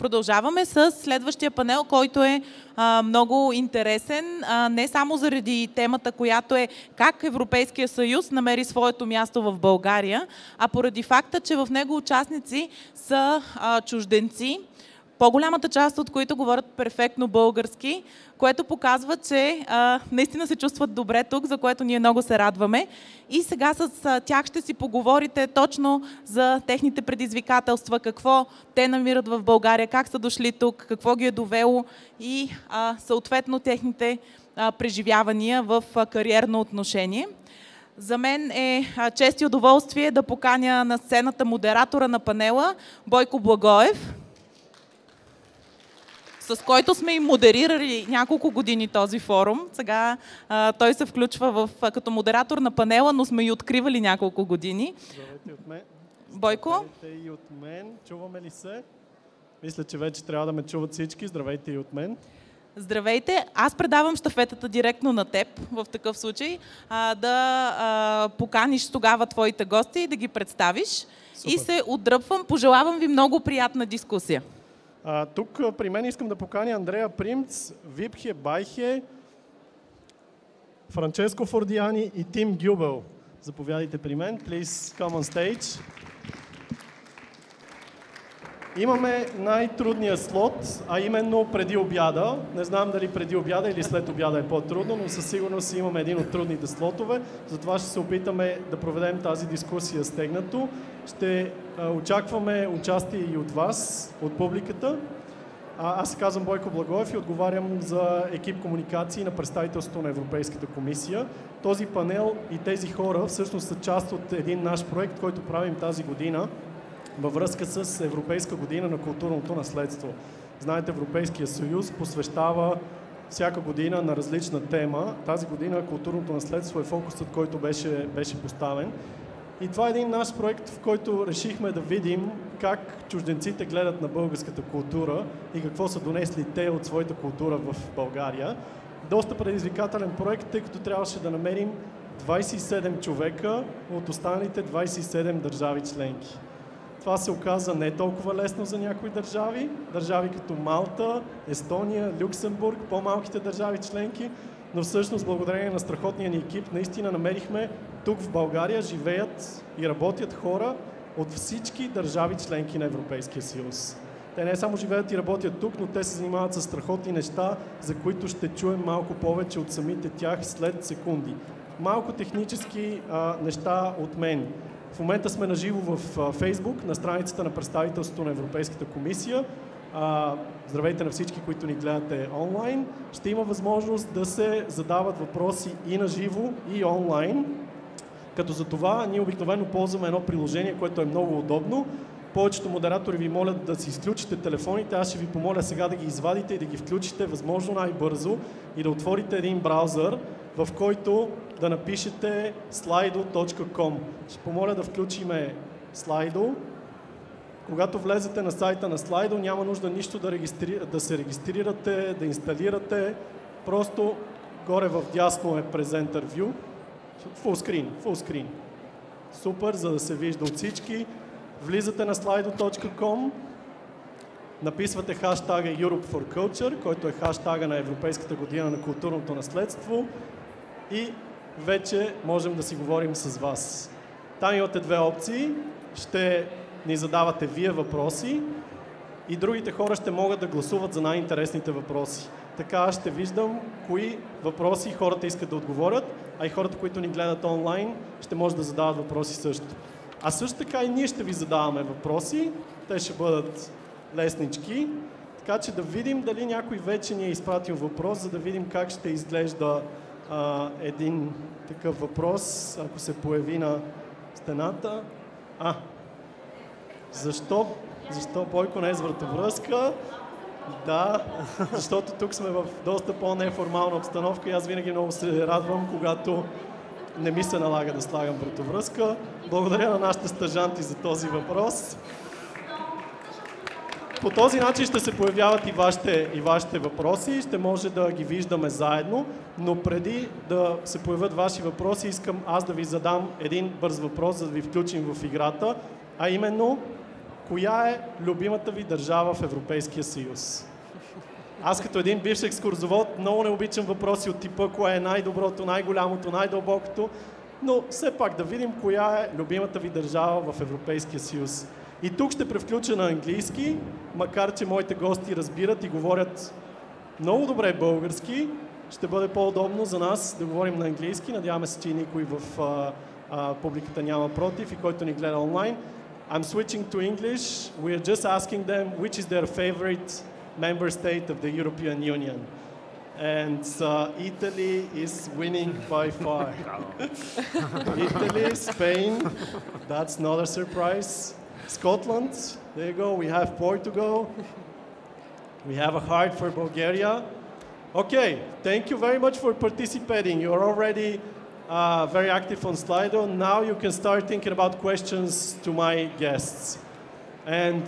Продължаваме с следващия панел, който е много интересен, не само заради темата, която е как Европейския съюз намери своето място в България, а поради факта, че в него участници са чужденци, по-голямата част от които говорят перфектно български, което показва, че наистина се чувстват добре тук, за което ние много се радваме. И сега с тях ще си поговорите точно за техните предизвикателства, какво те намират в България, как са дошли тук, какво ги е довело и съответно техните преживявания в кариерно отношение. За мен е чест и удоволствие да поканя на сцената модератора на панела Бойко Благоев, с който сме и модерирали няколко години този форум. Сега той се включва като модератор на панела, но сме и откривали няколко години. Здравейте от мен. Бойко? Здравейте и от мен. Чуваме ли се? Мисля, че вече трябва да ме чуват всички. Здравейте и от мен. Здравейте! Аз предавам щафетата директно на теб в такъв случай, да поканиш тогава твоите гости и да ги представиш. Супер. И се отдръпвам. Пожелавам ви много приятна дискусия. Тук при мен искам да поканя Андрея Примц, Вибке Байхе, Франческо Фордиани и Тим Гюбел. Заповядайте при мен. Please come on stage. Имаме най-трудния слот, а именно преди обяда. Не знам дали преди обяда или след обяда е по-трудно, но със сигурност имаме един от трудните слотове. Затова ще се опитаме да проведем тази дискусия стегнато. Ще очакваме участие и от вас, от публиката. Аз се казвам Бойко Благоев и отговарям за екип комуникации на представителството на Европейската комисия. Този панел и тези хора всъщност са част от един наш проект, който правим тази година във връзка с Европейска година на културното наследство. Знаете, Европейския съюз посвещава всяка година на различна тема. Тази година културното наследство е фокусът, който беше поставен. И това е един наш проект, в който решихме да видим как чужденците гледат на българската култура и какво са донесли те от своята култура в България. Доста предизвикателен проект, тъй като трябваше да намерим 27 човека от останалите 27 държави членки. Това се оказа не толкова лесно за някои държави. Държави като Малта, Естония, Люксембург, по-малките държави членки, но всъщност благодарение на страхотния ни екип наистина намерихме тук в България живеят и работят хора от всички държави членки на Европейския съюз. Те не само живеят и работят тук, но те се занимават с страхотни неща, за които ще чуем малко повече от самите тях след секунди. Малко технически неща от мен. В момента сме наживо в Фейсбук, на страницата на представителството на Европейската комисия. Здравейте на всички, които ни гледате онлайн. Ще има възможност да се задават въпроси и наживо, и онлайн. Като за това ние обикновено ползваме едно приложение, което е много удобно. Повечето модератори ви молят да си изключите телефоните. Аз ще ви помоля сега да ги извадите и да ги включите възможно най-бързо и да отворите един браузър, в който да напишете slido.com. Ще помоля да включиме Slido. Когато влезете на сайта на Slido, няма нужда нищо да се регистрирате, да инсталирате. Просто горе в дясно е Presenter View. Full screen. Супер, за да се вижда от всички. Влизате на slido.com, написвате хаштага Europe for Culture, който е хаштага на Европейската година на културното наследство и вече можем да си говорим с вас. Там имате две опции. Ще ни задавате вие въпроси и другите хора ще могат да гласуват за най-интересните въпроси. Така ще виждам кои въпроси хората искат да отговорят, а и хората, които ни гледат онлайн, ще може да задават въпроси също. А също така и ние ще ви задаваме въпроси. Те ще бъдат леснички. Така че да видим дали някой вече ни е изпратил въпрос, за да видим как ще изглежда един такъв въпрос, ако се появи на стената. Защо Бойко не е с вратовръзка? Да, защото тук сме в доста по-неформална обстановка и аз винаги много се радвам, когато не ми се налага да слагам вратовръзка. Благодаря на нашите стажанти за този въпрос. По този начин ще се появяват и вашите въпроси, ще може да ги виждаме заедно, но преди да се появят ваши въпроси, искам аз да ви задам един бърз въпрос, за да ви включим в играта, а именно, коя е любимата ви държава в Европейския съюз? Аз като един бивш екскурзовод много не обичам въпроси от типа кое е най-доброто, най-голямото, най-дълбокото, но все пак да видим коя е любимата ви държава в Европейския съюз. И тук ще превключа на английски, макар че моите гости разбират и говорят много добре български, ще бъде по-удобно за нас да говорим на английски. Надяваме се, че и никой в публиката няма против и който ни гледа онлайн. I'm switching to English. We are just asking them which is their favorite member state of the European Union. And Italy is winning by far. Italy, Spain, that's not a surprise. Scotland, there you go. We have Portugal. We have a heart for Bulgaria. Okay, thank you very much for participating. You're already very active on Slido. Now you can start thinking about questions to my guests. And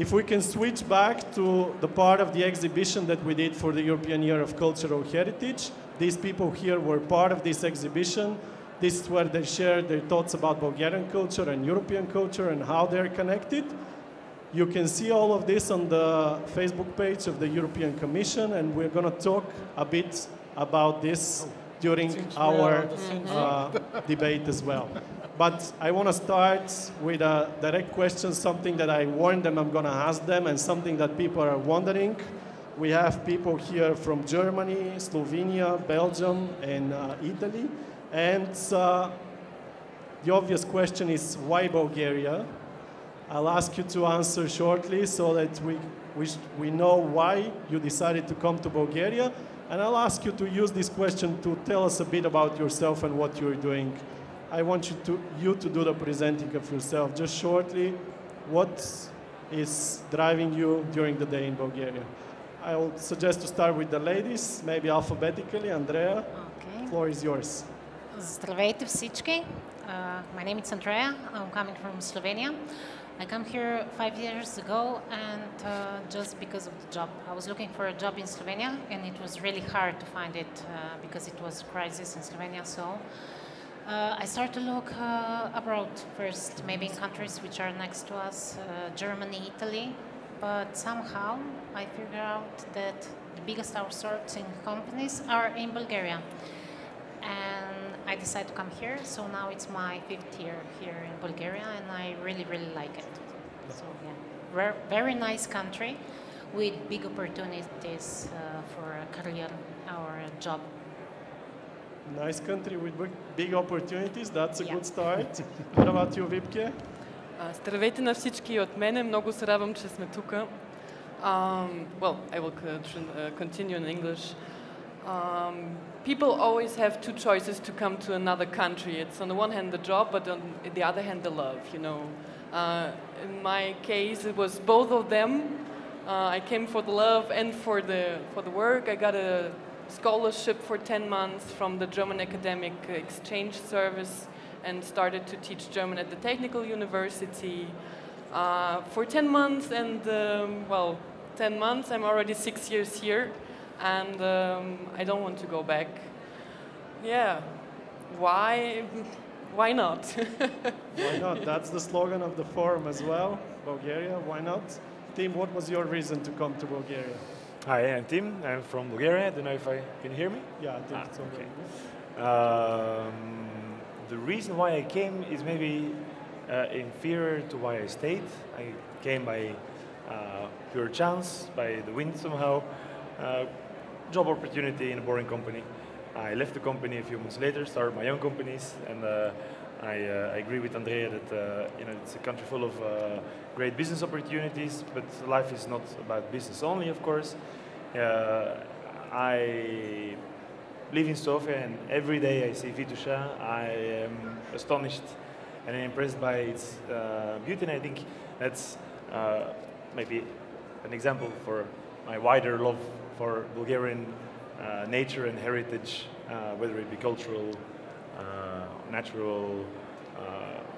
if we can switch back to the part of the exhibition that we did for the European Year of Cultural Heritage. These people here were part of this exhibition. This is where they shared their thoughts about Bulgarian culture and European culture and how they're connected. You can see all of this on the Facebook page of the European Commission, and we're going to talk a bit about this during our debate as well. But I want to start with a direct question, something that I warned them I'm going to ask them, and something that people are wondering. We have people here from Germany, Slovenia, Belgium, and Italy. And the obvious question is, why Bulgaria? I'll ask you to answer shortly so that we know why you decided to come to Bulgaria. And I'll ask you to use this question to tell us a bit about yourself and what you're doing. I want you to do the presenting of yourself. Just shortly, what is driving you during the day in Bulgaria? I will suggest to start with the ladies, maybe alphabetically. Andrea, the floor is yours. Здравейте всички. My name is Andrea. I'm coming from Slovenia. I come here 5 years ago and just because of the job. I was looking for a job in Slovenia and it was really hard to find it because it was a crisis in Slovenia. So I started to look abroad first, maybe in countries which are next to us, Germany, Italy. But somehow I figured out that the biggest outsourcing companies are in Bulgaria. And I decided to come here, so now it's my 5th year here in Bulgaria, and I really, really like it. So yeah, very nice country with big opportunities for a career or a job. Nice country with big opportunities, that's a good start. What about you, Вибке? Здравейте на всички от мене, много се радвам, че сме тук. Well, I will continue in English. People always have two choices to come to another country. It's on the one hand the job, but on the other hand the love, you know. In my case, it was both of them. I came for the love and for the work. I got a scholarship for 10 months from the German Academic Exchange Service and started to teach German at the Technical University for 10 months. And, well, 10 months, I'm already 6 years here. And I don't want to go back. Yeah, why not? Why not? That's the slogan of the forum as well. Bulgaria, why not? Tim, what was your reason to come to Bulgaria? Hi, I'm Tim. I'm from Bulgaria. I don't know if I can hear me. Yeah, I think it's okay. The reason why I came is maybe inferior to why I stayed. I came by pure chance, by the wind somehow. Job opportunity in a boring company. I left the company a few months later, started my own companies, and I agree with Andrea that you know, it's a country full of great business opportunities, but life is not about business only, of course. I live in Sofia, and every day I see Vitusha, I am astonished and impressed by its beauty, and I think that's maybe an example for my wider love for Bulgarian nature and heritage, whether it be cultural, natural,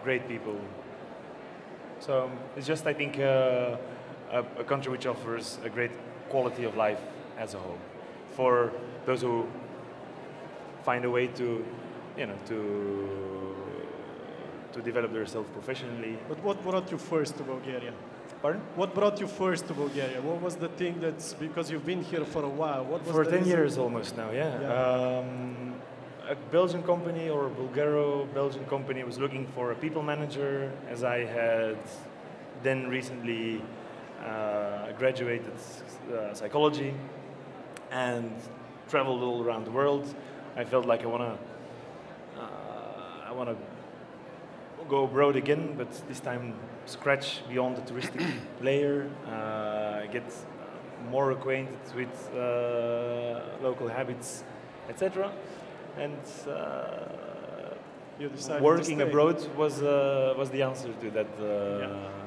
great people. So it's just, I think, a country which offers a great quality of life as a whole for those who find a way to, you know, to develop themselves professionally. But what brought you first to Bulgaria? Pardon? What brought you first to Bulgaria? What was the thing that's, because you've been here for a while, what was For the 10 reason? years almost now, yeah. A Belgian company or a Bulgaro-Belgian company was looking for a people manager, as I had then recently graduated psychology and traveled all around the world. I felt like I wanna go abroad again, but this time scratch beyond the touristic layer, get more acquainted with local habits, etc. And You decided working to stay. abroad was the answer to that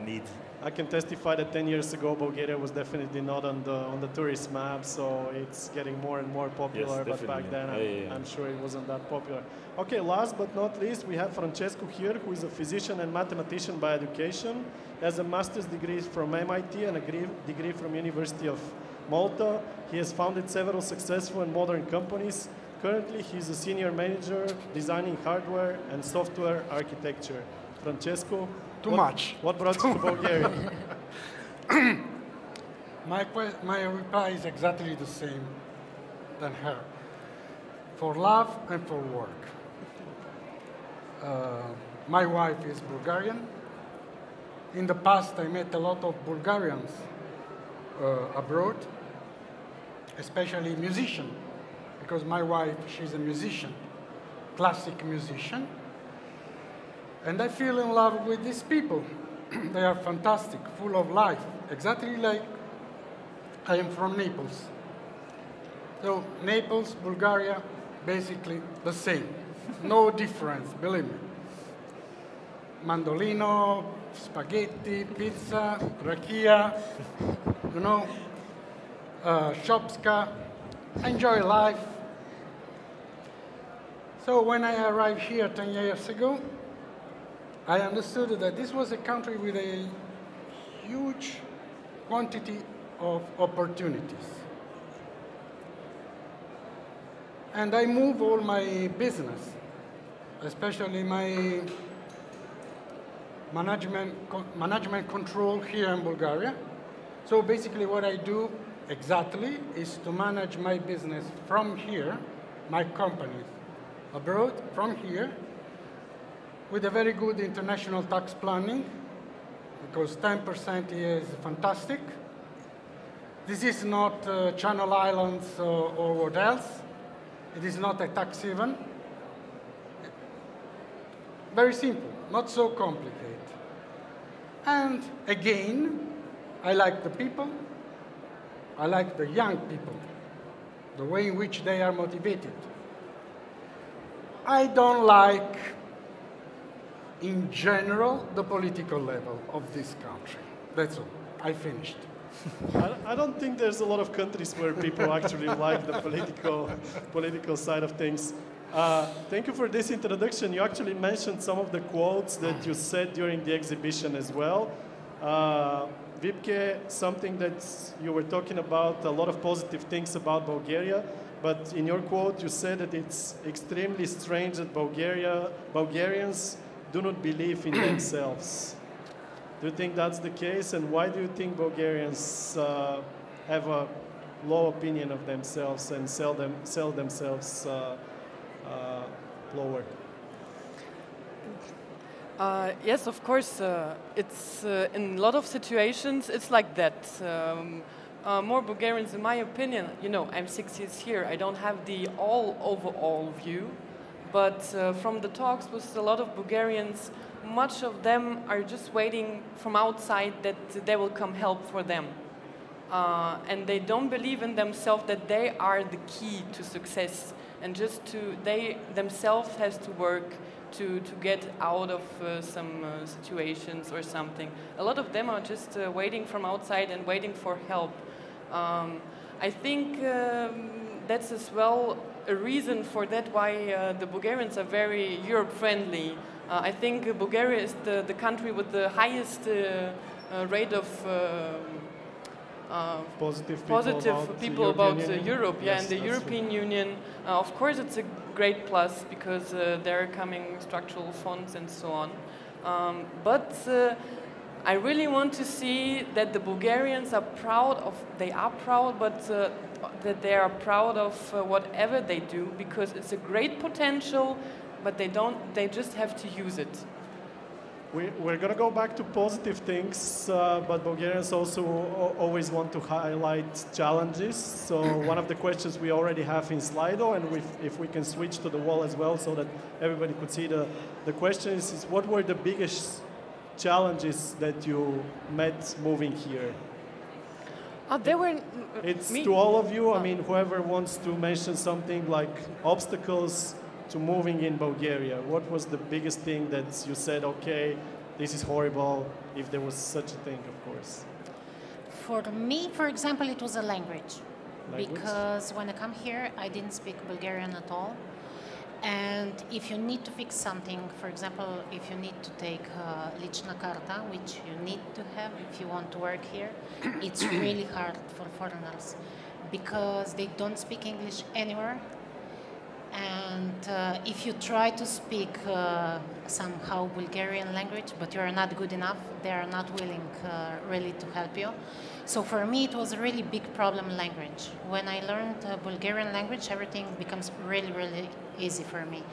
need. I can testify that 10 years ago Bulgaria was definitely not on the tourist map, so it's getting more and more popular. Yes, but back then, yeah. I'm sure it wasn't that popular. Okay, last but not least, we have Francesco here, who is a physician and mathematician by education. He has a master's degree from MIT and a degree from University of Malta. He has founded several successful and modern companies. Currently, he's a senior manager designing hardware and software architecture. Francesco, what brought you to Bulgaria? My reply is exactly the same than her. For love and for work. My wife is Bulgarian. In the past, I met a lot of Bulgarians abroad, especially musicians, because my wife, she's a musician, classic musician. And I feel in love with these people. They are fantastic, full of life, exactly like I am from Naples. So Naples, Bulgaria, basically the same. No difference, believe me. Mandolino, spaghetti, pizza, rakia, you know, shopska, enjoy life. So when I arrived here 10 years ago, I understood that this was a country with a huge quantity of opportunities. And I moved all my business, especially my management control here in Bulgaria. So basically what I do exactly is to manage my business from here, my companies abroad, from here, with a very good international tax planning, because 10% is fantastic. This is not Channel Islands or what else. It is not a tax haven. Very simple, not so complicated. And again, I like the people. I like the young people, the way in which they are motivated. I don't like, in general, the political level of this country. That's all. I finished. I don't think there's a lot of countries where people actually like the political side of things. Thank you for this introduction. You actually mentioned some of the quotes that you said during the exhibition as well. Vibke, something that you were talking about, a lot of positive things about Bulgaria, but in your quote you said that it's extremely strange that Bulgarians do not believe in themselves. Do you think that's the case, and why do you think Bulgarians have a low opinion of themselves and sell themselves lower? Yes, of course. It's in a lot of situations it's like that. More Bulgarians, in my opinion, you know, I'm 6 years here. I don't have the overall view, but from the talks with a lot of Bulgarians, much of them are just waiting from outside that they will come help for them. And they don't believe in themselves that they are the key to success, and just they themselves has to work to get out of some situations or something. A lot of them are just waiting from outside and waiting for help. I think that's as well a reason for that why the Bulgarians are very Europe-friendly. I think Bulgaria is the country with the highest rate of positive people about Europe, yeah, Yes, and the European Union. Of course, it's a great plus because there are coming structural funds and so on. But I really want to see that the Bulgarians are proud of. They are proud, but that they are proud of whatever they do, because it's a great potential, but they don't. They just have to use it. We're going to go back to positive things, but Bulgarians also always want to highlight challenges. So one of the questions we already have in Slido, and if we can switch to the wall as well so that everybody could see the question is what were the biggest challenges that you met moving here? There were... It's to all of you. I mean, whoever wants to mention something like obstacles to moving in Bulgaria. What was the biggest thing that you said, okay, this is horrible, if there was such a thing, of course? For me, for example, it was a language. Because when I come here, I didn't speak Bulgarian at all. And if you need to fix something, for example, if you need to take lichna karta, which you need to have if you want to work here, it's really hard for foreigners because they don't speak English anywhere. And if you try to speak somehow Bulgarian language, but you are not good enough, they are not willing really to help you. So for me, it was a really big problem, language. When I learned Bulgarian language, everything becomes really, really easy for me.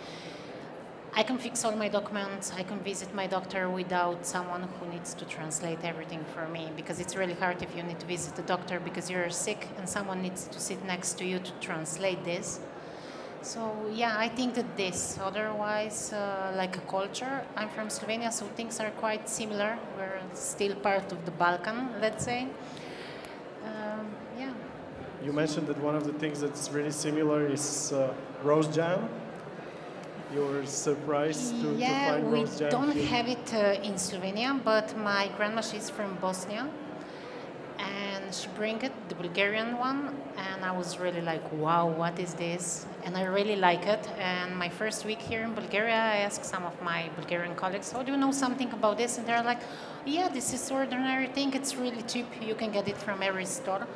I can fix all my documents, I can visit my doctor without someone who needs to translate everything for me, because it's really hard if you need to visit the doctor because you're sick and someone needs to sit next to you to translate this. So yeah, I think that this, otherwise like a culture, I'm from Slovenia, so things are quite similar. We're still part of the Balkan, let's say. Yeah. You mentioned that one of the things that's really similar is rose jam. You were surprised to find rose jam. Yeah, we don't have it in Slovenia, but my grandma, she's from Bosnia. And she bring it, the Bulgarian one, and I was really like, wow, what is this? And I really like it. And my first week here in Bulgaria, I asked some of my Bulgarian colleagues, oh, do you know something about this? And they're like, yeah, this is ordinary thing. It's really cheap. You can get it from every store.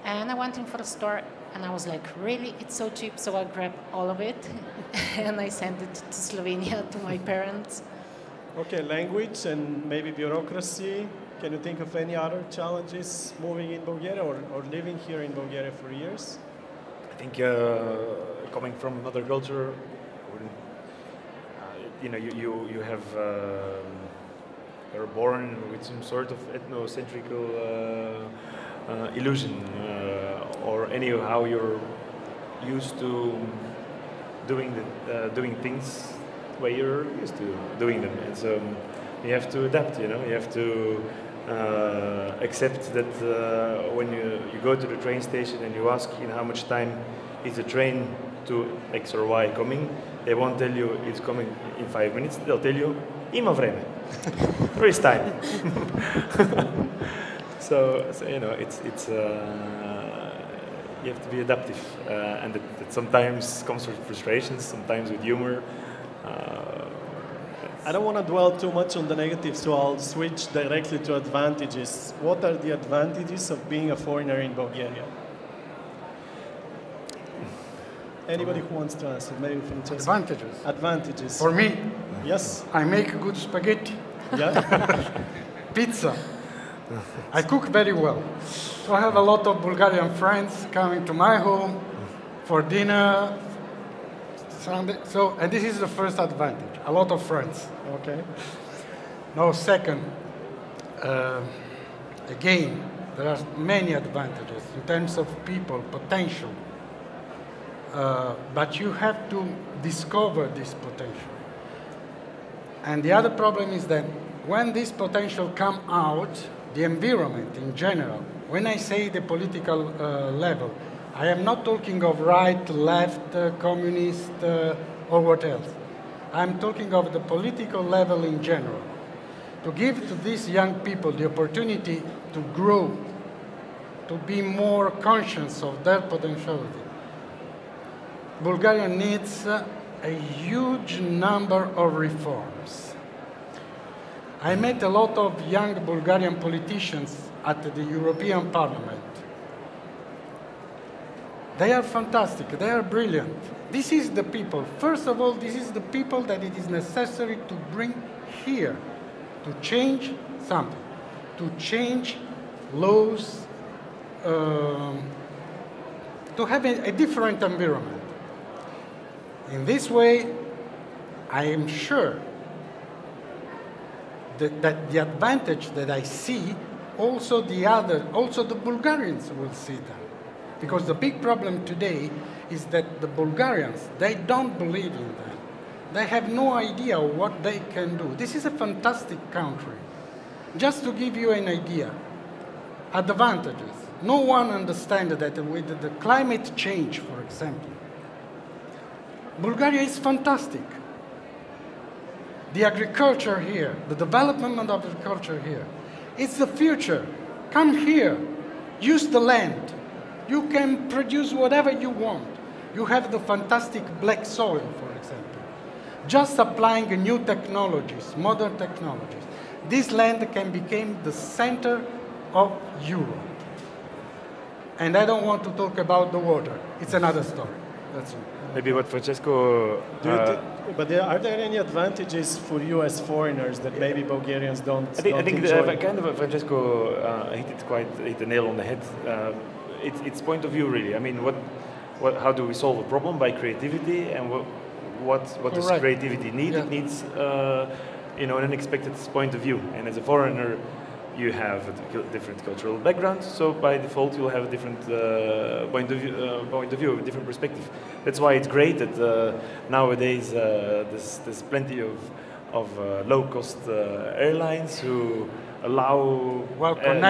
And I went in for the store, and I was like, really? It's so cheap? So I grabbed all of it, and I sent it to Slovenia, to my parents. Okay, language and maybe bureaucracy. Can you think of any other challenges moving in Bulgaria or living here in Bulgaria for years? I think coming from another culture, you have you're born with some sort of ethnocentrical illusion, or anyhow you're used to doing things the way you're used to doing them, and so you have to adapt. You have to accept that when you go to the train station and you ask how much time is the train to X or Y coming, they won't tell you it's coming in 5 minutes. They'll tell you има време. There is time. so it's you have to be adaptive, and that sometimes comes with frustrations, sometimes with humor. I don't want to dwell too much on the negatives, so I'll switch directly to advantages. What are the advantages of being a foreigner in Bulgaria? Anybody who wants to answer? Maybe Frančesco. Advantages? Advantages. For me? Yes. I make good spaghetti. Yeah? Pizza. I cook very well. So I have a lot of Bulgarian friends coming to my home for dinner. And this is the first advantage, a lot of friends. Okay. Now, second, again, there are many advantages in terms of people, potential. But you have to discover this potential. And the other problem is that when this potential comes out, the environment in general, when I say the political level, I am not talking of right, left, communist, or what else. I'm talking of the political level in general. To give to these young people the opportunity to grow, to be more conscious of their potentiality. Bulgaria needs a huge number of reforms. I met a lot of young Bulgarian politicians at the European Parliament. They are fantastic, they are brilliant. This is the people, first of all, this is the people that it is necessary to bring here, to change something, to change laws, to have a different environment. In this way, I am sure that the advantage that I see, also the Bulgarians will see that. Because the big problem today is that the Bulgarians, they don't believe in that. They have no idea what they can do. This is a fantastic country. Just to give you an idea, advantages. No one understands that with the climate change, for example, Bulgaria is fantastic. The agriculture here, the development of agriculture here, it's the future. Come here, use the land. You can produce whatever you want. You have the fantastic black soil, for example. Just applying new technologies, modern technologies, this land can become the center of Europe. And I don't want to talk about the water. It's another story. That's it. Maybe what Francesco... Are there any advantages for you as foreigners that maybe Bulgarians don't enjoy? I think kind of Francesco hit the nail on the head. It's point of view, really. I mean, how do we solve a problem? By creativity, and what does creativity need? Yeah. It needs an unexpected point of view. And as a foreigner, you have a different cultural background, so by default you'll have a different point of view, a different perspective. That's why it's great that nowadays there's plenty of low-cost airlines who allow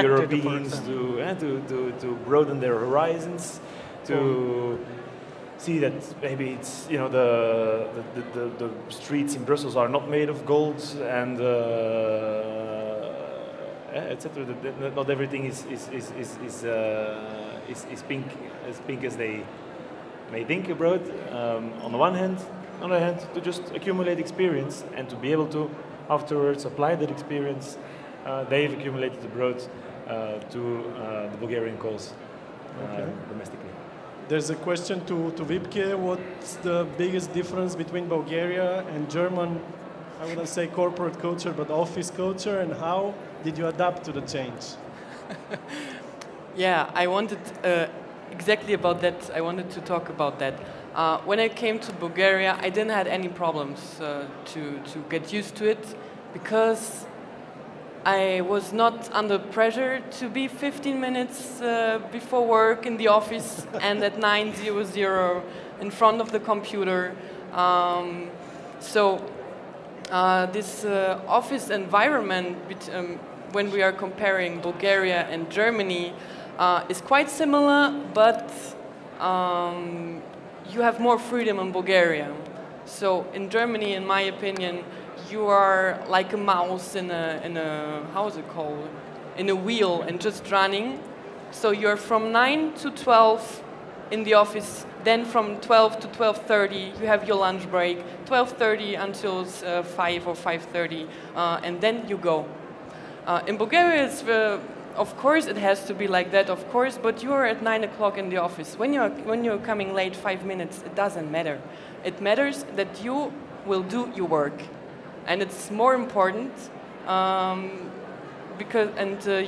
Europeans to broaden their horizons, to see that maybe it's the streets in Brussels are not made of gold and etc. Not everything is pink as they may think abroad. On the one hand, on the other hand, to just accumulate experience and to be able to afterwards apply that experience they've accumulated abroad to the Bulgarian cause domestically. There's a question to Wibke. What's the biggest difference between Bulgaria and German, I wouldn't say corporate culture, but office culture, and how did you adapt to the change? Yeah, I wanted exactly about that. I wanted to talk about that. When I came to Bulgaria, I didn't have any problems to get used to it because I was not under pressure to be 15 minutes before work in the office and at 9:00 in front of the computer. This office environment, when we are comparing Bulgaria and Germany, is quite similar, but you have more freedom in Bulgaria. So in Germany, in my opinion, you are like a mouse in a how is it called? In a wheel and just running. So you're from 9 to 12 in the office. Then from 12 to 12:30 you have your lunch break. 12:30 until 5 or 5:30, and then you go. In Bulgaria, it's, of course, it has to be like that, of course. But you are at 9 o'clock in the office. When you're coming late 5 minutes, it doesn't matter. It matters that you will do your work. And it's more important because,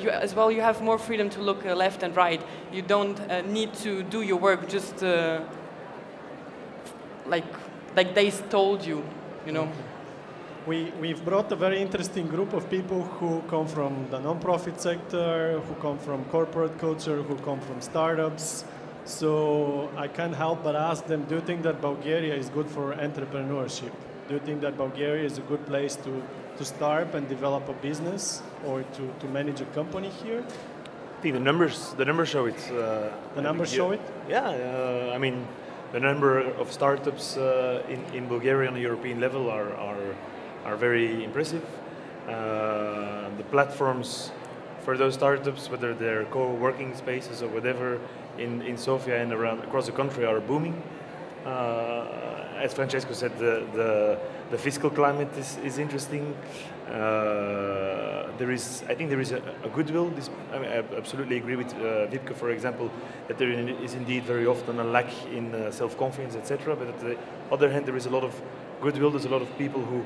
you as well, you have more freedom to look left and right. You don't need to do your work just like they told you, you know. We've brought a very interesting group of people who come from the non-profit sector, who come from corporate culture, who come from startups. So I can't help but ask them, do you think that Bulgaria is good for entrepreneurship? Do you think that Bulgaria is a good place to start and develop a business or to manage a company here? I think the numbers show it. The numbers show it? Yeah, I mean, the number of startups in Bulgaria on a European level are very impressive. The platforms for those startups, whether they're co-working spaces or whatever, in Sofia and across the country are booming. as Francesco said, the fiscal climate is interesting. I think there is a goodwill. I absolutely agree with Wibke, for example, that there is indeed very often a lack in self-confidence, etc. But at the other hand, there is a lot of goodwill. There's a lot of people who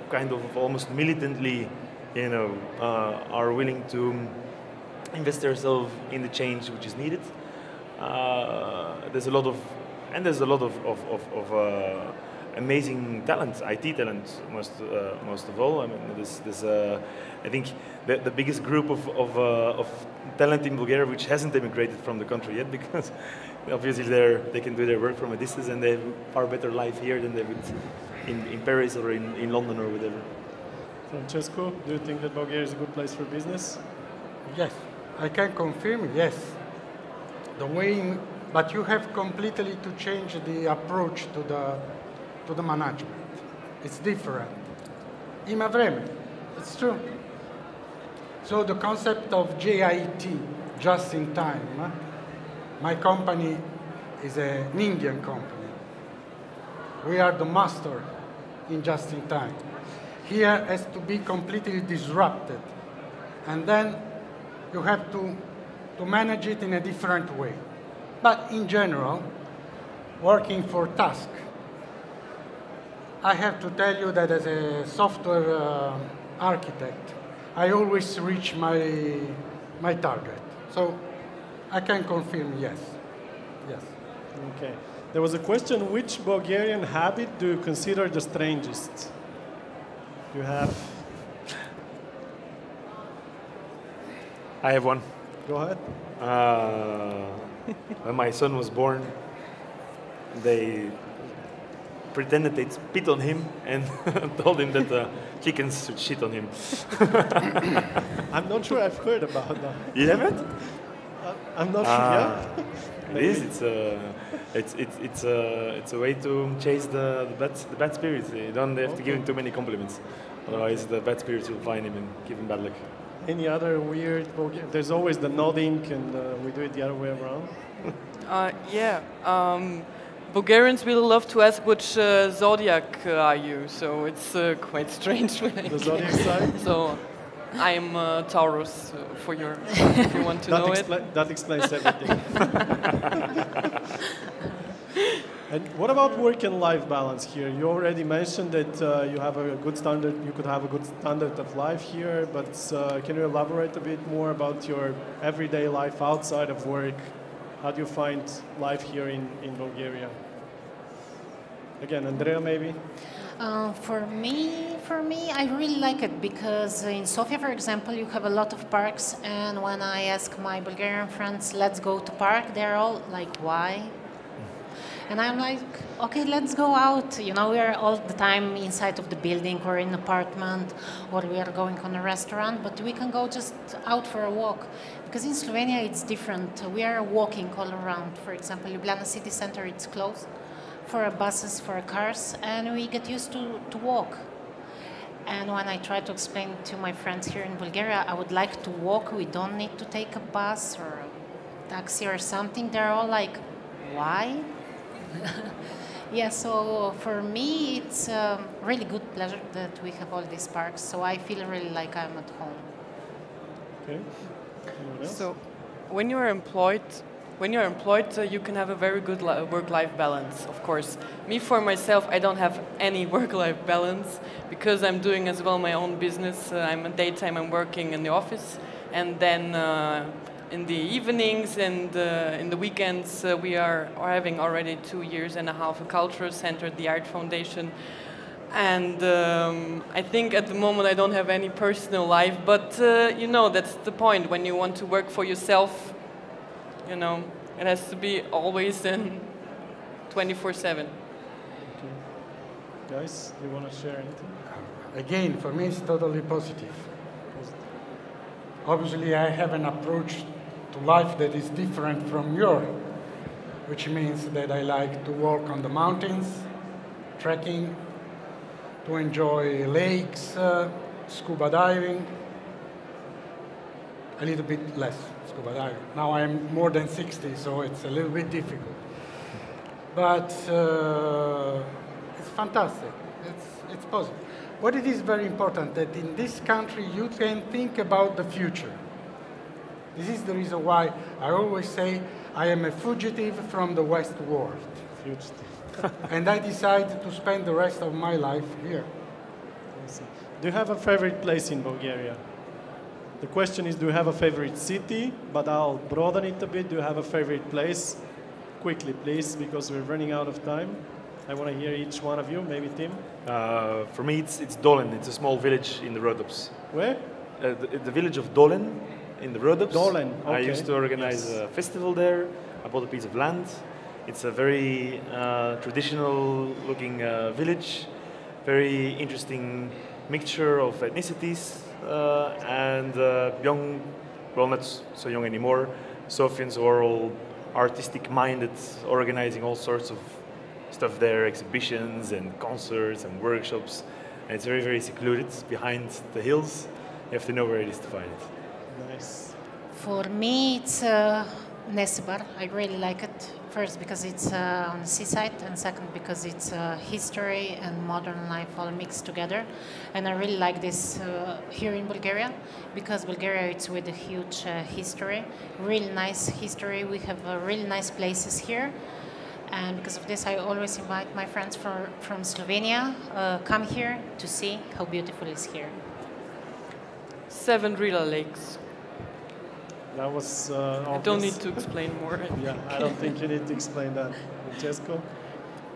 kind of almost militantly, are willing to invest themselves in the change which is needed. There's a lot of amazing talent, IT talent, most of all. I mean, I think the biggest group of talent in Bulgaria which hasn't immigrated from the country yet, because obviously they can do their work from a distance and they have far better life here than they would in Paris or in London or whatever. Francesco, do you think that Bulgaria is a good place for business? Yes, I can confirm, yes. But you have completely to change the approach to the management. It's different. Ima vreme, it's true. So the concept of JIT, just in time, my company is an Indian company. We are the master in just in time. Here has to be completely disrupted. And then you have to manage it in a different way. But in general, working for task, I have to tell you that as a software architect, I always reach my target. So I can confirm yes. Yes. Okay. There was a question, which Bulgarian habit do you consider the strangest? You have? I have one. Go ahead. When my son was born, they pretended they'd spit on him and told him that chickens should shit on him. I'm not sure I've heard about that. You haven't? I'm not sure. Yeah. It is. It's a way to chase the bad spirits. You don't have to give him too many compliments, otherwise the bad spirits will find him and give him bad luck. Any other weird Bulgarian? There's always the nodding, and we do it the other way around. Bulgarians really love to ask which zodiac are you, so it's quite strange when I The zodiac sign? So I'm Taurus if you want to know it. That explains everything. And what about work and life balance here? You already mentioned that you have a good standard. You could have a good standard of life here, but can you elaborate a bit more about your everyday life outside of work? How do you find life here in Bulgaria? Again, Andrea, maybe? For me, I really like it because in Sofia, for example, you have a lot of parks, and when I ask my Bulgarian friends, let's go to park, they're all like, why? And I'm like, okay, let's go out. You know, we are all the time inside of the building or in an apartment, or we are going on a restaurant, but we can go just out for a walk. Because in Slovenia, it's different. We are walking all around. For example, Ljubljana city center, it's closed for buses, for cars, and we get used to walk. And when I try to explain to my friends here in Bulgaria, I would like to walk, we don't need to take a bus or a taxi or something, they're all like, why? Yeah, so for me, it's a really good pleasure that we have all these parks, so I feel really like I'm at home. Okay. So when you're employed, you can have a very good work-life balance, of course. Me, for myself, I don't have any work-life balance because I'm doing as well my own business. I'm in daytime, I'm working in the office, and then in the evenings and in the weekends, we are having already 2.5 years a cultural center, the Art Foundation. And I think at the moment I don't have any personal life, but that's the point. When you want to work for yourself, it has to be always in 24/7. Okay. Guys, do you want to share anything? Again, for me, it's totally positive. Obviously, I have an approach to life that is different from yours, which means that I like to walk on the mountains, trekking, to enjoy lakes, scuba diving, a little bit less scuba diving. Now I'm more than 60, so it's a little bit difficult. but it's fantastic. It's positive. What it is very important that in this country you can think about the future. This is the reason why I always say I am a fugitive from the West world. Fugitive. And I decided to spend the rest of my life here. Do you have a favorite place in Bulgaria? The question is, do you have a favorite city? But I'll broaden it a bit. Do you have a favorite place? Quickly, please, because we're running out of time. I want to hear each one of you. Maybe Tim? For me, it's Dolen. It's a small village in the Rhodops. Where? The village of Dolen in the Rhodops. Dolen, okay. I used to organize a festival there. I bought a piece of land. It's a very traditional-looking village. Very interesting mixture of ethnicities and young, well, not so young anymore, Sofians who are all artistic-minded, organizing all sorts of stuff there, exhibitions and concerts and workshops. And it's very, very secluded behind the hills. You have to know where it is to find it. Nice. For me, it's Nesibar. I really like it. First, because it's on the seaside, and second, because it's history and modern life all mixed together. And I really like this here in Bulgaria, because Bulgaria it's with a huge history, really nice history. We have really nice places here. And because of this, I always invite my friends from Slovenia come here to see how beautiful it is here. 7 Rila lakes. That was I don't need to explain more. Yeah, I don't think you need to explain that. Francesco?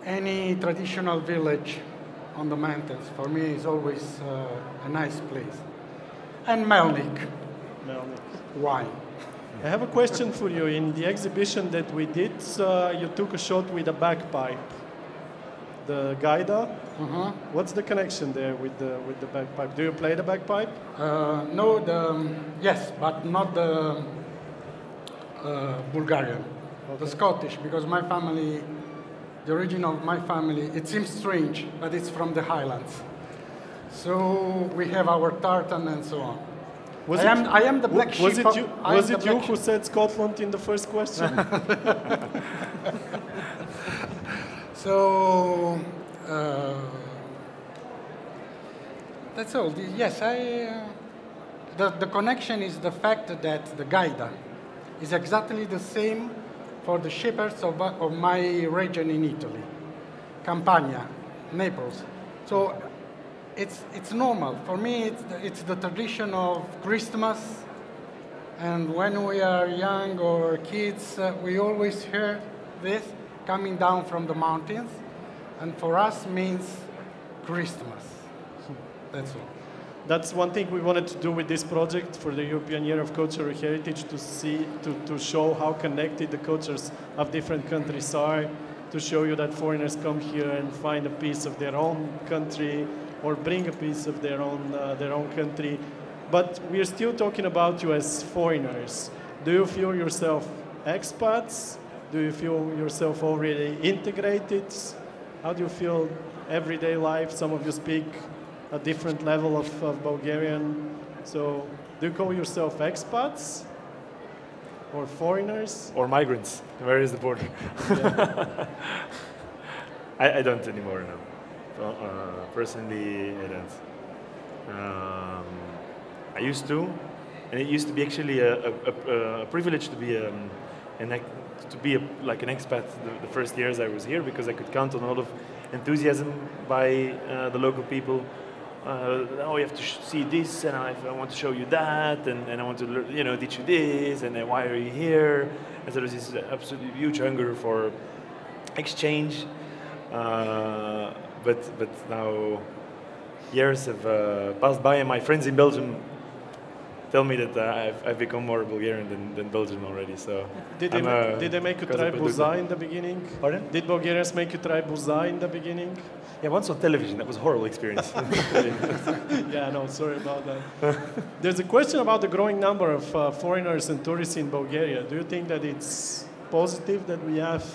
Any traditional village on the mountains, for me, is always a nice place. And Melnik. Melnik. Wine. I have a question for you. In the exhibition that we did, you took a shot with a bagpipe. The gaida. What's the connection there with the bagpipe? Do you play the bagpipe? No, yes, but not the Bulgarian, the Scottish, because my family, the origin of my family, it seems strange, but it's from the Highlands. So we have our tartan and so on. I am the black sheep. Was it you who said Scotland in the first question? So that's all. Yes, the connection is the fact that the gaida is exactly the same for the shepherds of my region in Italy, Campania, Naples. So it's normal. For me, it's the tradition of Christmas, and when we are young or kids, we always hear this coming down from the mountains, and for us means Christmas. That's all. That's one thing we wanted to do with this project for the European Year of Cultural Heritage, to show how connected the cultures of different countries are, to show you that foreigners come here and find a piece of their own country or bring a piece of their own country. But we're still talking about you as foreigners. Do you feel yourself expats? Do you feel yourself already integrated? How do you feel everyday life? Some of you speak a different level of Bulgarian. So do you call yourself expats or foreigners? Or migrants. Where is the border? Yeah. I don't anymore, no. Personally, I don't. I used to, and it used to be actually a privilege to be like an expat the first years I was here, because I could count on a lot of enthusiasm by the local people. Oh, you have to see this, and I want to show you that, and I want to teach you this, and then why are you here? And so there's this absolutely huge hunger for exchange. But now years have passed by, and my friends in Belgium tell me that I've become more Bulgarian than Belgian already. So did they make you try buza in the beginning? Pardon? Did Bulgarians make you try buza in the beginning? Yeah, once on television. That was a horrible experience. Yeah, no, sorry about that. There's a question about the growing number of foreigners and tourists in Bulgaria. Do you think that it's positive that we have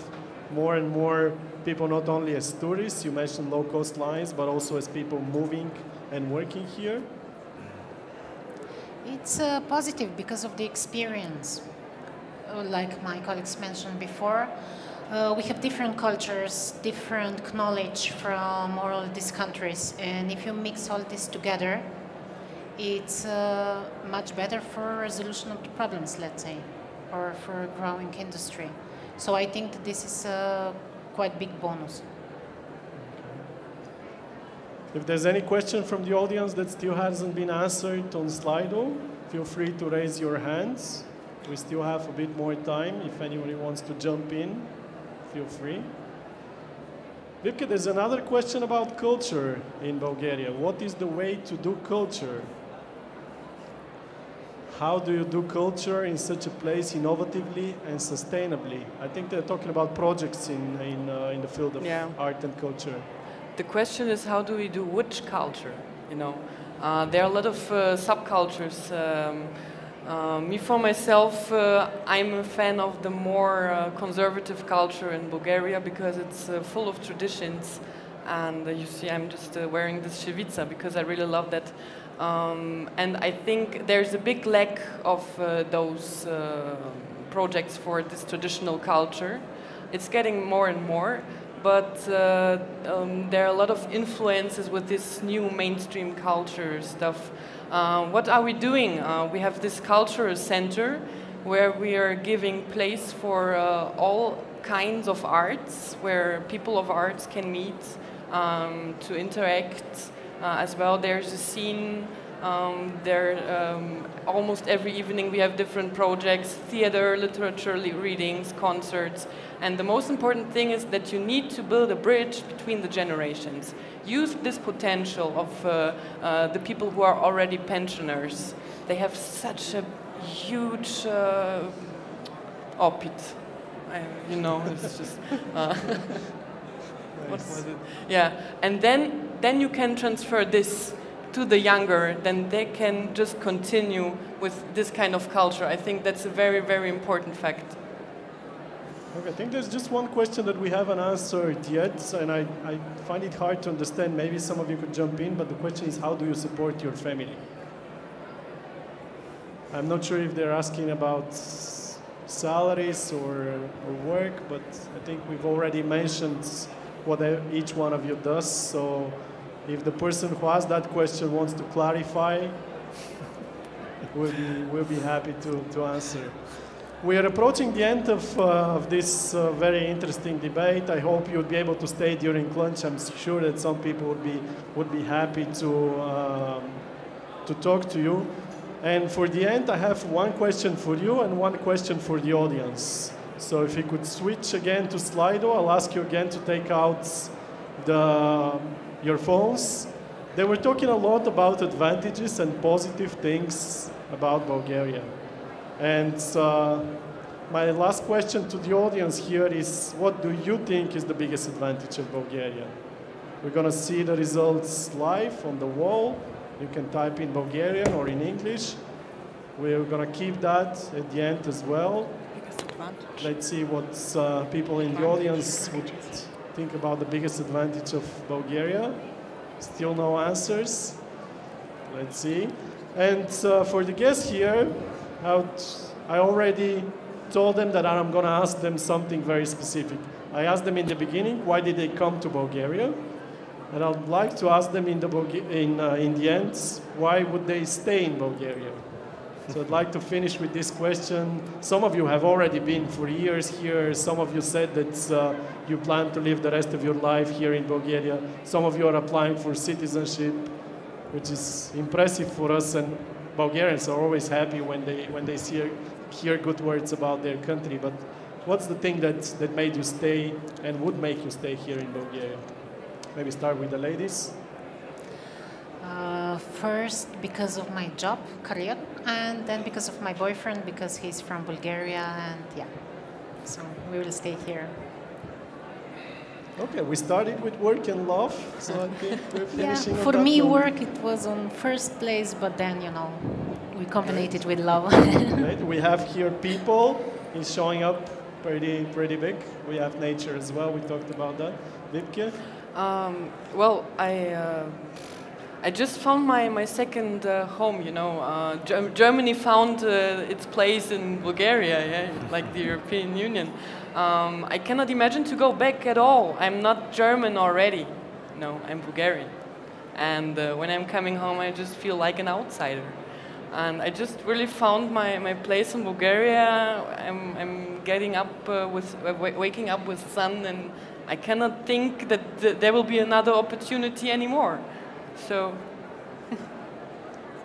more and more people, not only as tourists, you mentioned low-cost lines, but also as people moving and working here? It's positive because of the experience. Like my colleagues mentioned before, We have different cultures, different knowledge from all these countries, and if you mix all this together, it's much better for resolution of the problems, let's say, or for a growing industry. So I think that this is a quite big bonus. If there's any question from the audience that still hasn't been answered on Slido, feel free to raise your hands. We still have a bit more time. If anybody wants to jump in, feel free. Vibke, there's another question about culture in Bulgaria. What is the way to do culture? How do you do culture in such a place innovatively and sustainably? I think they're talking about projects in the field of art and culture. The question is, how do we do which culture? You know, there are a lot of subcultures. Me, for myself, I'm a fan of the more conservative culture in Bulgaria because it's full of traditions. And you see, I'm just wearing this shevica because I really love that. And I think there's a big lack of those projects for this traditional culture. It's getting more and more, but there are a lot of influences with this new mainstream culture stuff. What are we doing? We have this cultural center where we are giving place for all kinds of arts, where people of arts can meet to interact as well. There's a scene almost every evening we have different projects, theater, literature readings, concerts. And the most important thing is that you need to build a bridge between the generations. Use this potential of the people who are already pensioners. They have such a huge opit. You know, it's just... What was it? Yeah, and then you can transfer this to the younger, then they can just continue with this kind of culture. I think that's a very, very important fact. Okay, I think there's just one question that we haven't answered yet, and I find it hard to understand. Maybe some of you could jump in, but the question is, how do you support your family? I'm not sure if they're asking about salaries or work, but I think we've already mentioned what each one of you does. So if the person who asked that question wants to clarify, we'll be happy to answer. We are approaching the end of this very interesting debate. I hope you'll be able to stay during lunch. I'm sure that some people would be happy to talk to you. And for the end, I have one question for you and one question for the audience. So if you could switch again to Slido, I'll ask you again to take out your phones. They were talking a lot about advantages and positive things about Bulgaria. And my last question to the audience here is, what do you think is the biggest advantage of Bulgaria? We're going to see the results live on the wall. You can type in Bulgarian or in English. We're going to keep that at the end as well. Let's see what people in the audience would think about the biggest advantage of Bulgaria. Still no answers. Let's see. And for the guests here, I already told them that I'm going to ask them something very specific. I asked them in the beginning, why did they come to Bulgaria? And I'd like to ask them in the end, why would they stay in Bulgaria? So I'd like to finish with this question. Some of you have already been for years here. Some of you said that you plan to live the rest of your life here in Bulgaria. Some of you are applying for citizenship, which is impressive for us. And Bulgarians are always happy when they hear good words about their country. But what's the thing that made you stay and would make you stay here in Bulgaria? Maybe start with the ladies. First, because of my job, career, and then because of my boyfriend, because he's from Bulgaria, and yeah, so we will stay here. Okay, we started with work and love, so I think we're finishing. Yeah, for me, work it was on first place, but then we combined it with love. Right. We have here people. He's showing up pretty big. We have nature as well. We talked about that. Vibke? Well, I just found my second home, you know. Germany found its place in Bulgaria, yeah, like the European Union. I cannot imagine to go back at all. I'm not German already. No, I'm Bulgarian. And when I'm coming home, I just feel like an outsider. And I just really found my place in Bulgaria. I'm getting up waking up with sun, and I cannot think that there will be another opportunity anymore. So,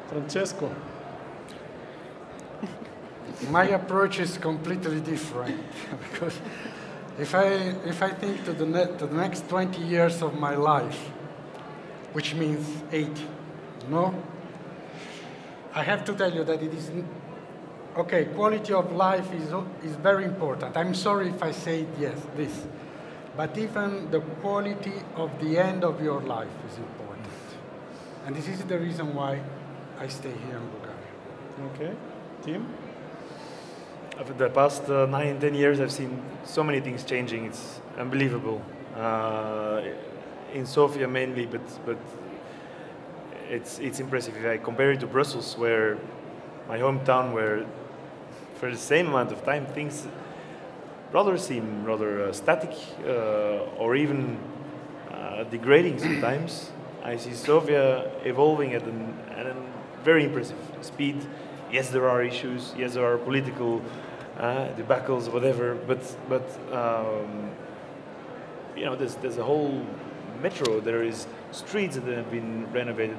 Francesco. My approach is completely different because if I think to the next 20 years of my life, which means 8, no, I have to tell you that it is okay. Quality of life is very important. I'm sorry if I say this, but even the quality of the end of your life is important, and this is the reason why I stay here in Bulgaria. Okay, Tim? For the past 9-10 years, I've seen so many things changing. It's unbelievable. In Sofia mainly, but it's impressive. If I compare it to Brussels, where my hometown, where for the same amount of time things seem rather static or even degrading sometimes. I see Sofia evolving at a very impressive speed. Yes, there are issues. Yes, there are political debacles, whatever. But you know, there's a whole metro. There is streets that have been renovated.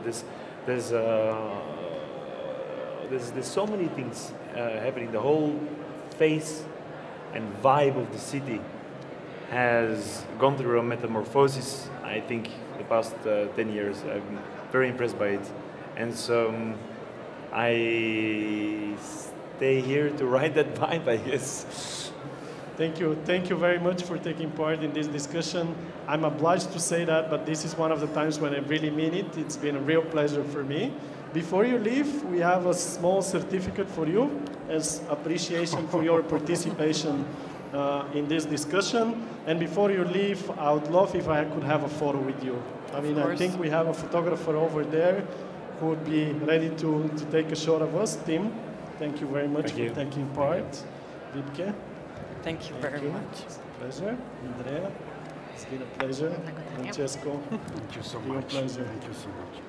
There's so many things happening. The whole face and vibe of the city has gone through a metamorphosis. I think the past 10 years, I've been very impressed by it, and so I stay here to ride that vibe, I guess. Thank you very much for taking part in this discussion. I'm obliged to say that, but this is one of the times when I really mean it. It's been a real pleasure for me. Before you leave, we have a small certificate for you as appreciation for your participation in this discussion. And before you leave, I would love if I could have a photo with you. I mean, I think we have a photographer over there who would be ready to take a shot of us. Tim, thank you very much for taking part. Vibke. Thank you very much. It's a pleasure. Andrea, it's been a pleasure. Francesco, Thank you so much. pleasure. Thank you so much.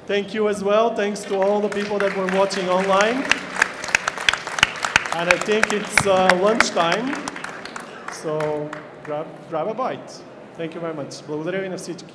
Thank you as well. Thanks to all the people that were watching online. And I think it's lunchtime, so grab a bite. Thank you very much. Благодаря ви на всички.